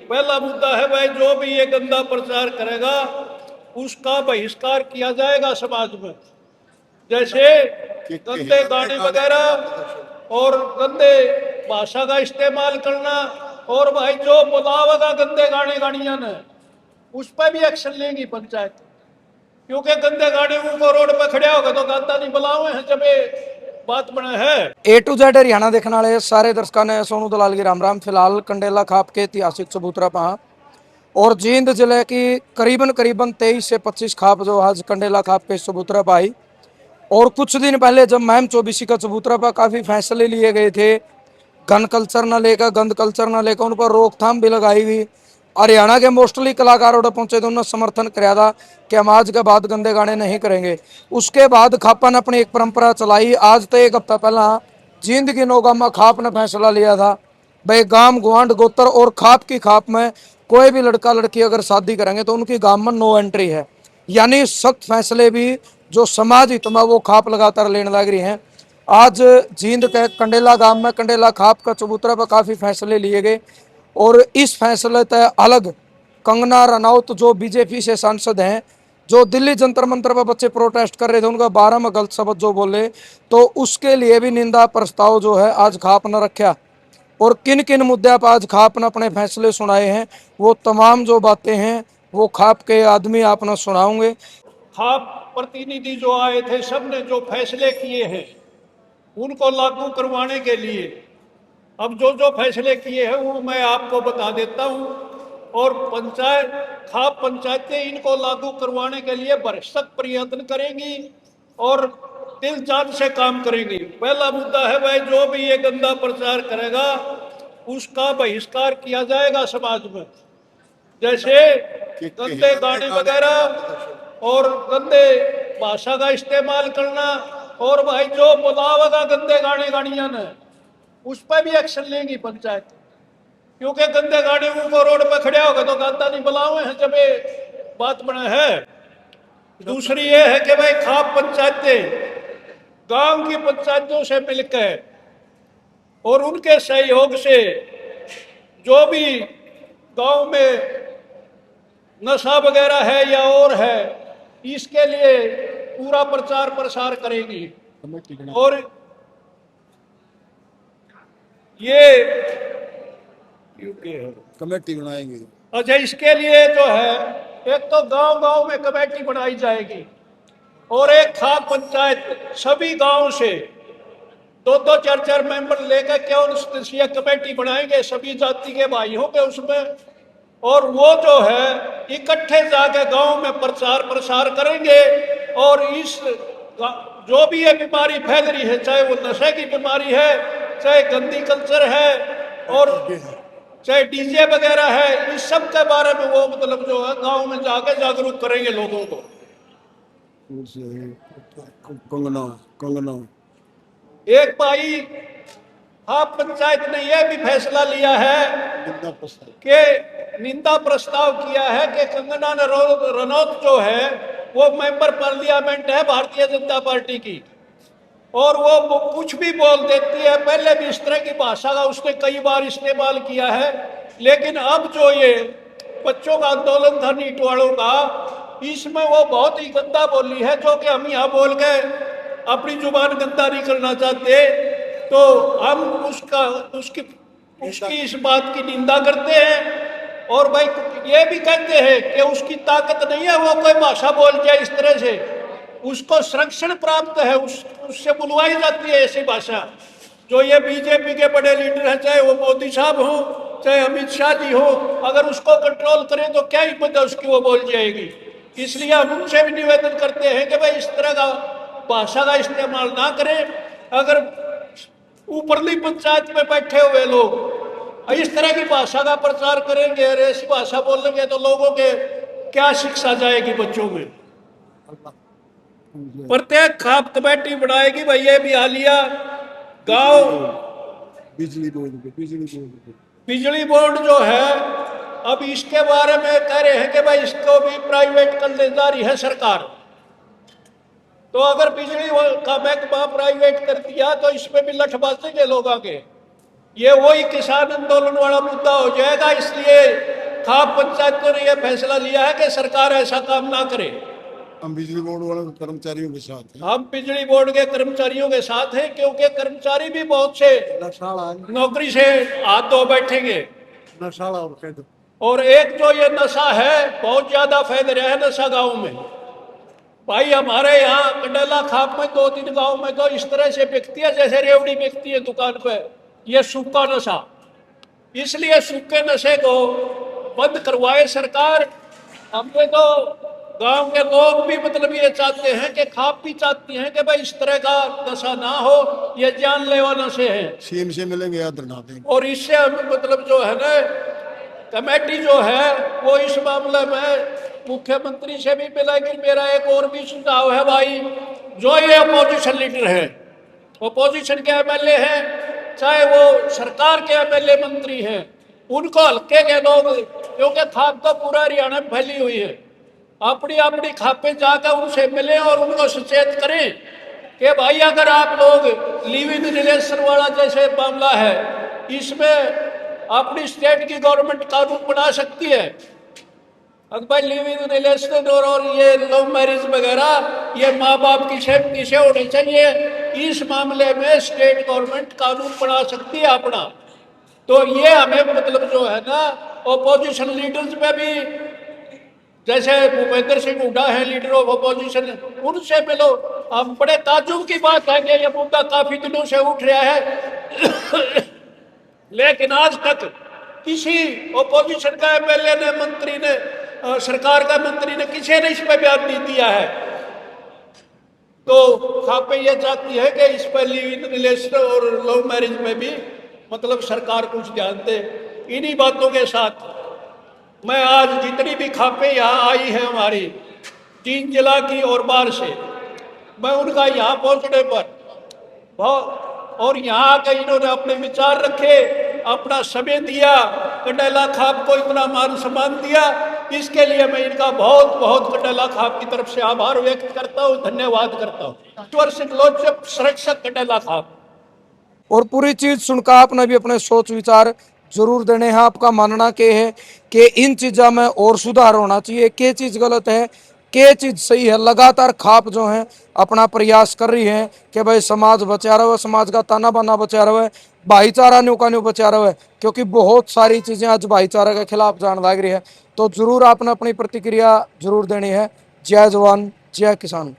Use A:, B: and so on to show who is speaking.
A: पहला मुद्दा है भाई, जो भी ये गंदा प्रचार करेगा उसका बहिष्कार किया जाएगा समाज में। जैसे गंदे गाने वगैरह और गंदे भाषा का इस्तेमाल करना, और भाई जो बुलावेगा गंदे गाने गाड़िया ने उस पर भी एक्शन लेंगी पंचायत, क्योंकि गंदे गाने उनको रोड पे खड़े होगा तो गाता नहीं बुलावे हैं जब ये बात बना है।
B: ए टू जेड हरियाणा देखने वाले सारे दर्शकों ने सोनू दलाल की राम राम। फिलहाल कंडेला खाप के ऐतिहासिक चबूतरा पहा और जींद जिले की करीबन 23 से 25 खाप जो आज कंडेला खाप के चबूतरा पर आई। और कुछ दिन पहले जब मैम चौबीसी का चबूतरा पर काफ़ी फैसले लिए गए थे, गन कल्चर न लेकर, गंद कल्चर न लेकर, उन पर रोकथाम भी लगाई गई। हरियाणा के मोस्टली कलाकारों ने पहुंचे तो उन्होंने समर्थन कराया था कि हम आज के बाद गंदे गाने नहीं करेंगे। उसके बाद खापा ने अपनी एक परंपरा चलाई। आज तो एक हफ्ता पहला जींद की नौगाम में खाप ने फैसला लिया था भाई गांव गुआंढ गोत्र और खाप की खाप में कोई भी लड़का लड़की अगर शादी करेंगे तो उनकी गांव में नो एंट्री है। यानी सख्त फैसले भी जो समाज हित में वो खाप लगातार लेने लग रही हैं। आज जींद के कंडेला गांव में कंडेला खाप का चबूतरा पर काफ़ी फैसले लिए गए और इस फैसले तय अलग कंगना रनौत जो बीजेपी से सांसद हैं, जो दिल्ली जंतर मंतर पर बच्चे प्रोटेस्ट कर रहे थे, उनका 12 में गलत शब्द जो बोले तो उसके लिए भी निंदा प्रस्ताव जो है आज खाप ने रखा। और किन किन मुद्दे पर आज खाप ने अपने फैसले सुनाए हैं वो तमाम जो बातें हैं वो खाप के आदमी आपने सुनाऊंगे।
A: खाप प्रतिनिधि जो आए थे सबने जो फैसले किए हैं उनको लागू करवाने के लिए अब जो जो फैसले किए हैं वो मैं आपको बता देता हूं, और पंचायत खाप पंचायतें इनको लागू करवाने के लिए भरसक प्रयत्न करेंगी और दिल जान से काम करेंगी। पहला मुद्दा है भाई, जो भी ये गंदा प्रचार करेगा उसका बहिष्कार किया जाएगा समाज में। जैसे गंदे गाने वगैरह और गंदे भाषा का इस्तेमाल करना, और भाई जो बुलावेगा गंदे गाने गाड़िया ने उस पर भी एक्शन लेंगी पंचायत, क्योंकि गंदे गाने उनको रोड पे खड़े होगा तो गाता नहीं बुलावे हैं जब ये बात बना है। दूसरी ये है कि भाई खाप पंचायतें गांव की पंचायतों से मिलकर और उनके सहयोग से जो भी गांव में नशा वगैरह है या और है इसके लिए पूरा प्रचार प्रसार करेगी। और ये
C: कमेटी बनाएंगे।
A: अच्छा, इसके लिए जो है एक तो गांव गांव में कमेटी बनाई जाएगी और एक खाप पंचायत सभी गांव से 2-2 4-4 मेंबर लेकर के उन कमेटी बनाएंगे सभी जाति के भाई होंगे उसमें, और वो जो है इकट्ठे जाके गांव में प्रचार प्रसार करेंगे। और इस जो भी ये बीमारी फैल रही है, चाहे वो नशे की बीमारी है, चाहे गंदी कल्चर है और चाहे डीजे वगैरह है, इस सब के बारे में वो मतलब जो है गांव में जाके जागरूक करेंगे लोगों को।
C: कंगना कंगना
A: एक भाई आप पंचायत ने यह भी फैसला लिया है कि निंदा प्रस्ताव किया है कि कंगना रनौत जो है वो मेंबर पार्लियामेंट है भारतीय जनता पार्टी की, और वो कुछ भी बोल देती है। पहले भी इस तरह की भाषा का उसने कई बार इस्तेमाल किया है, लेकिन अब जो ये बच्चों का आंदोलन था नीट वालों का, इसमें वो बहुत ही गंदा बोली है, जो कि हम यहाँ बोल के अपनी जुबान गंदा नहीं करना चाहते, तो हम उसकी इस बात की निंदा करते हैं। और भाई ये भी कहते हैं कि उसकी ताकत नहीं है वो कोई भाषा बोल जाए इस तरह से, उसको संरक्षण प्राप्त है, उससे बुलवाई जाती है ऐसी भाषा। जो ये बीजेपी के बड़े लीडर हैं, चाहे वो मोदी साहब हो चाहे अमित शाह जी हो, अगर उसको कंट्रोल करें तो क्या हिम्मत है उसकी, वो बोल जाएगी। इसलिए हम उनसे भी निवेदन करते हैं कि भाई इस तरह का भाषा का इस्तेमाल ना करें। अगर ऊपरली पंचायत में बैठे हुए लोग इस तरह की भाषा का प्रचार करेंगे और ऐसी भाषा बोलेंगे तो लोगों के क्या शिक्षा जाएगी बच्चों में। प्रत्येक खाप कमेटी बनाएगी भाई, ये भी हालिया गांव बिजली बोर्ड जो है अब इसके बारे में कह रहे हैं कि भाई इसको भी प्राइवेट करने जा रही है सरकार। तो अगर बिजली का महकमा प्राइवेट कर दिया तो इसमें भी लठ बाजेंगे लोग आगे, ये वही किसान आंदोलन वाला मुद्दा हो जाएगा। इसलिए खाप पंचायतों ने यह फैसला लिया है कि सरकार ऐसा काम ना करे।
C: हम बिजली बोर्ड वाले कर्मचारियों के साथ हैं।
A: हम बिजली बोर्ड के कर्मचारियों के साथ हैं, क्योंकि कर्मचारी भी बहुत से नौकरी से हाथ धो बैठेंगे। और एक जो ये नशा है, बहुत ज्यादा फैल रहा है नशा गाँव में। भाई हमारे यहाँ कंडेला खाप में 2-3 गाँव में तो इस तरह से बिकती है जैसे रेवड़ी बिकती है दुकान पे। ये सूखा नशा, इसलिए सूखे नशे को बंद करवाए सरकार। हमने तो गांव के लोग भी मतलब ये चाहते हैं कि खाप भी चाहती हैं कि भाई इस तरह का नशा ना हो, ये जानलेवा नशे हैं।
C: सीएम से मिलेंगे या धरना देंगे।
A: और इससे हमें मतलब जो है ना, कमेटी जो है वो इस मामले में मुख्यमंत्री से भी मिलेगी। मेरा एक और भी सुझाव है भाई, जो ये अपोजिशन लीडर है, अपोजिशन के एमएलए हैं, चाहे वो सरकार के एमएलए मंत्री हैं, उनको हल्के के लोग, क्योंकि खाप तो पूरा हरियाणा में फैली हुई है, अपनी अपनी खापे जाकर उनसे मिले और उनको सचेत करें कि भाई अगर आप लोग लिव इन रिलेशन वाला जैसे मामला है, इसमें अपनी स्टेट की गवर्नमेंट कानून बना सकती है। अगर भाई लिव इन रिलेशन और ये लव मैरिज वगैरह ये माँ बाप की सहमति से होने चाहिए, इस मामले में स्टेट गवर्नमेंट कानून बना सकती है अपना। तो ये हमें मतलब जो है ना, ओपोजिशन लीडर्स में भी, जैसे भूपेंद्र सिंह हुड्डा है लीडर ऑफ अपोजिशन, उनसे मिलो। हम बड़े ताज्जुब की बात है कि ये मुद्दा काफी दिनों से उठ रहा है लेकिन आज तक किसी ओपोजिशन का एमएलए ने, मंत्री ने, सरकार का मंत्री ने, किसी ने इस पर बयान नहीं दिया है। तो खापे ये चाहती है कि इस पर लिव इन रिलेशन और लव मैरिज में भी मतलब सरकार कुछ ध्यान दे। इन्हीं बातों के साथ मैं आज जितनी भी खापे यहाँ आई है हमारी 3 जिला की और बाहर से, मैं उनका यहाँ पहुँचने पर बहुत, और यहाँ आकर इन्होंने अपने विचार रखे, अपना समय दिया, कंडेला खाप को इतना मान सम्मान दिया, इसके लिए मैं इनका बहुत बहुत कंडेला खाप की तरफ से आभार व्यक्त करता हूँ, धन्यवाद करता हूँ। ईश्वर सिंह लोचक, संरक्षक कंडेला खाप।
B: और पूरी चीज सुनकर आपने भी अपने सोच विचार जरूर देने हैं। आपका मानना क्या है कि इन चीज़ों में और सुधार होना चाहिए, क्या चीज़ गलत है, क्या चीज़ सही है? लगातार खाप जो है अपना प्रयास कर रही है कि भाई समाज बचा रहे, समाज का ताना बाना बचा रहे, भाईचारा न्यू का न्यू बचा रहे, क्योंकि बहुत सारी चीज़ें आज भाईचारा के खिलाफ जान लग रही है। तो जरूर आपने अपनी प्रतिक्रिया जरूर देनी है। जय जवान जय किसान।